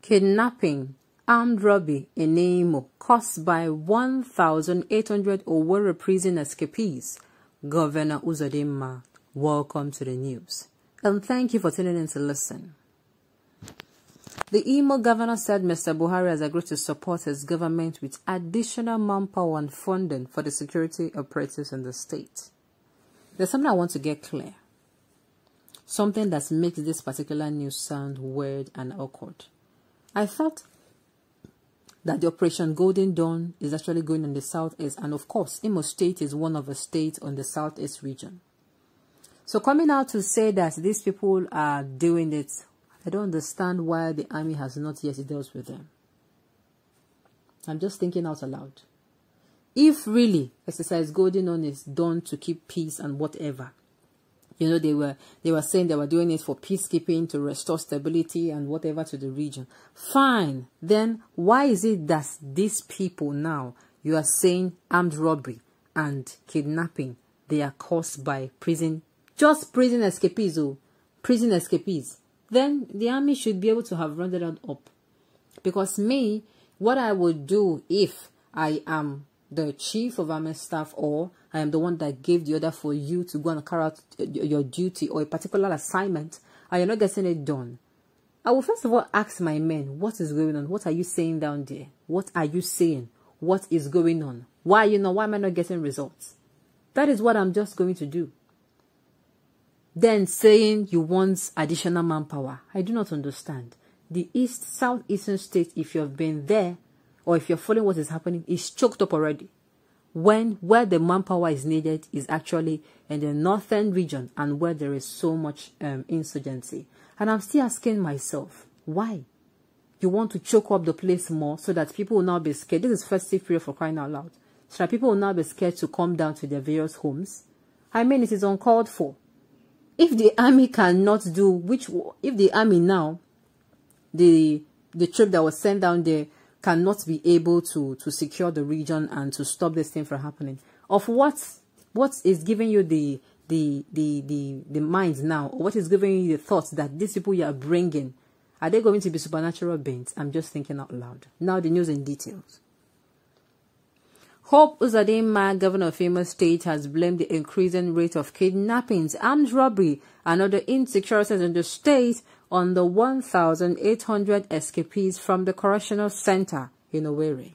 Kidnapping, armed robbery in Imo caused by 1,800 Owerri prison escapees. Governor Uzodinma, welcome to the news. And thank you for tuning in to listen. The Imo governor said Mr. Buhari has agreed to support his government with additional manpower and funding for the security operatives in the state. There's something I want to get clear. Something that makes this particular news sound weird and awkward. I thought that the Operation Golden Dawn is actually going in the southeast, and of course, Imo State is one of the states on the southeast region. So coming out to say that these people are doing it, I don't understand why the army has not yet dealt with them. I'm just thinking out aloud. If really exercise Golden Dawn is done to keep peace and whatever, you know, they were saying they were doing it for peacekeeping, to restore stability and whatever to the region. Fine. Then why is it that these people now, you are saying armed robbery and kidnapping, they are caused by prison, just prison escapees, prison escapees? Then the army should be able to have rounded that up. Because me, what I would do if I am the chief of army staff, or I am the one that gave the order for you to go and carry out your duty or a particular assignment, and you're not getting it done, I will first of all ask my men, what is going on? What are you saying down there? What are you saying? What is going on? Why am I not getting results? That is what I'm just going to do. Then saying you want additional manpower, I do not understand. The southeastern state, if you have been there, or if you're following what is happening, is choked up already. Where the manpower is needed is actually in the northern region, and where there is so much insurgency. And I'm still asking myself, why? You want to choke up the place more so that people will not be scared? This is festive period, for crying out loud. So that people will not be scared to come down to their various homes. I mean, it is uncalled for. If the army cannot do, if the army now, the troop that was sent down there, cannot be able to secure the region and to stop this thing from happening, of what is giving you the mind now, or what is giving you the thoughts that these people you are bringing, are they going to be supernatural beings? I'm just thinking out loud. Now the news in details. Hope Uzodinma, governor of Imo State, has blamed the increasing rate of kidnappings, armed robbery, and other insecurities in the state on the 1,800 escapees from the correctional center in Owerri.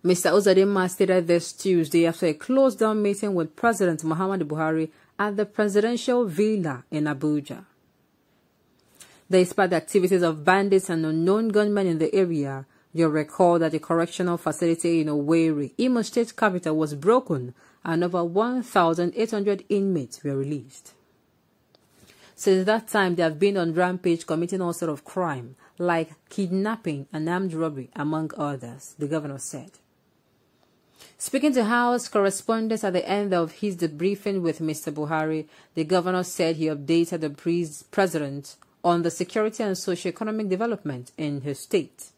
Mr. Uzodinma stated this Tuesday after a closed-down meeting with President Muhammadu Buhari at the presidential villa in Abuja. Despite the activities of bandits and unknown gunmen in the area, you'll recall that the correctional facility in Owerri, Imo State capital, was broken and over 1,800 inmates were released. Since that time, they have been on rampage committing all sorts of crime, like kidnapping and armed robbery, among others, the governor said. Speaking to House correspondents at the end of his debriefing with Mr. Buhari, the governor said he updated the president on the security and socio-economic development in his state.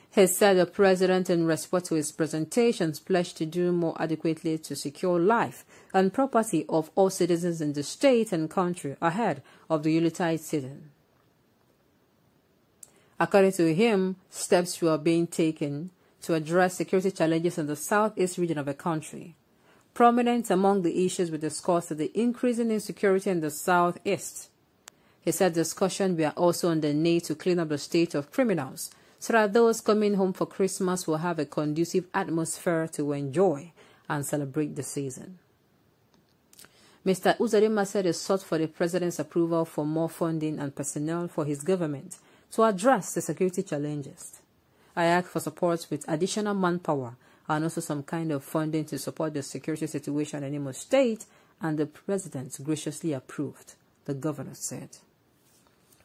He said the president, in response to his presentations, pledged to do more adequately to secure life and property of all citizens in the state and country ahead of the Yuletide season. According to him, steps were being taken to address security challenges in the southeast region of the country. Prominent among the issues were discussed are the increasing insecurity in the southeast. He said discussions were also on the need to clean up the state of criminals, so that those coming home for Christmas will have a conducive atmosphere to enjoy and celebrate the season. Mr. Uzodinma said he sought for the president's approval for more funding and personnel for his government to address the security challenges. I asked for support with additional manpower and also some kind of funding to support the security situation in Imo State, and the president graciously approved, the governor said.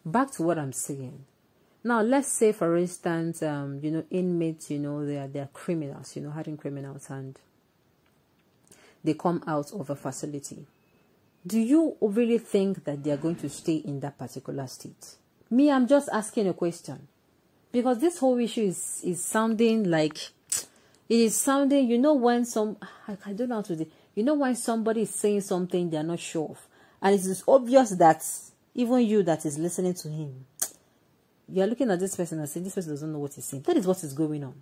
Back to what I'm saying. Now, let's say, for instance, inmates, they are criminals, hardened criminals, and they come out of a facility. Do you really think that they are going to stay in that particular state? Me, I'm just asking a question. Because this whole issue is sounding like, when I don't know how to say, when somebody is saying something they are not sure of. And it is obvious that even you that is listening to him, you're looking at this person and saying, this person doesn't know what he's saying. That is what is going on.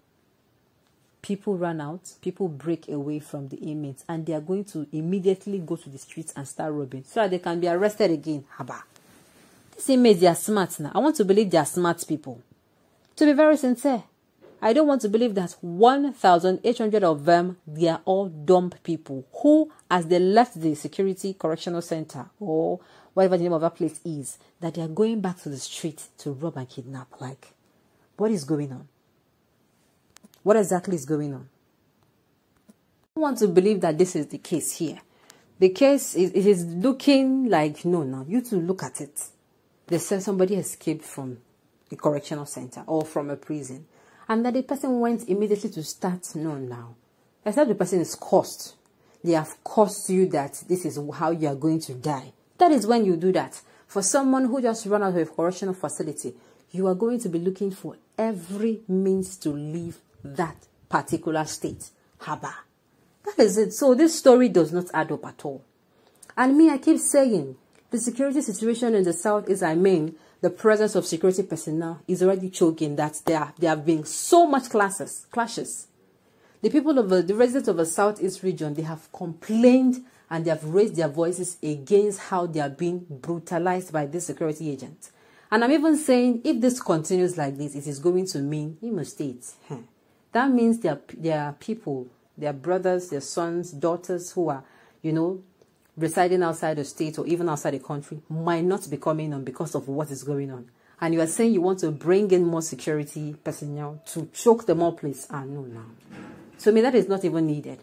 People run out, people break away from the inmates, and they are going to immediately go to the streets and start robbing so that they can be arrested again. Haba. These inmates, they are smart now. I want to believe they are smart people. To be very sincere, I don't want to believe that 1,800 of them, they are all dumb people who, as they left the security correctional center or whatever the name of that place is, that they are going back to the street to rob and kidnap. Like, what is going on? What exactly is going on? I want to believe that this is the case here. The case is looking like, no, now you to look at it. They said somebody escaped from a correctional center or from a prison, and that the person went immediately to start, no, now. Except the person is cursed. They have cursed you that this is how you are going to die. That is when you do that. For someone who just ran out of a correctional facility, you are going to be looking for every means to leave that particular state. Haba. That is it. So this story does not add up at all. And me, I keep saying, the security situation in the South is, the presence of security personnel is already choking that there have been so much clashes. The people of the residents of the Southeast region, they have complained and they have raised their voices against how they are being brutalized by this security agent. And I'm even saying, if this continues like this, it is going to mean Imo State. That means there are people, their brothers, their sons, daughters who are, residing outside the state or even outside the country might not be coming on because of what is going on. And you are saying you want to bring in more security personnel to choke them all, please. No, now. So, that is not even needed.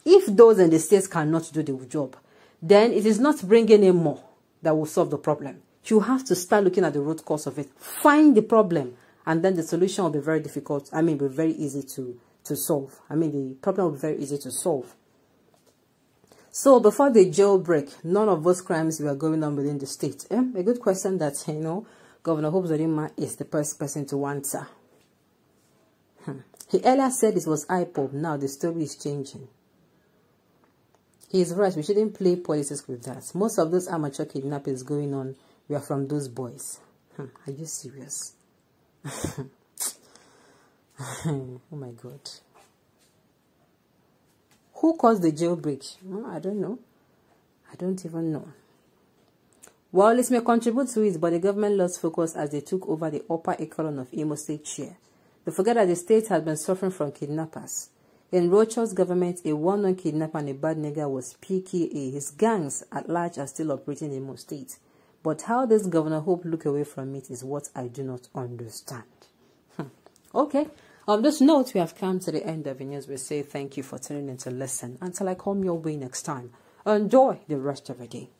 If those in the states cannot do the job, then it is not bringing in more that will solve the problem. You have to start looking at the root cause of it. Find the problem. And then the solution will be very difficult. Be very easy to solve. The problem will be very easy to solve. So before the jailbreak, none of those crimes were going on within the state. A good question that, Governor Uzodinma is the first person to answer. He earlier said it was Ipob. Now the story is changing. He is right. We shouldn't play politics with that. Most of those amateur kidnappings going on were from those boys. Are you serious? Oh my God. Who caused the jailbreak? I don't know. I don't even know. Well, this may contribute to it, but the government lost focus as they took over the upper echelon of Imo State chair. Don't forget that the state has been suffering from kidnappers. In Rocha's government, a well-known kidnapper and a bad nigger was PKA. His gangs at large are still operating in Imo State. But how does Governor Hope look away from it is what I do not understand. Okay. On this note, we have come to the end of the news. We say thank you for tuning in to listen. Until I come your way next time, enjoy the rest of the day.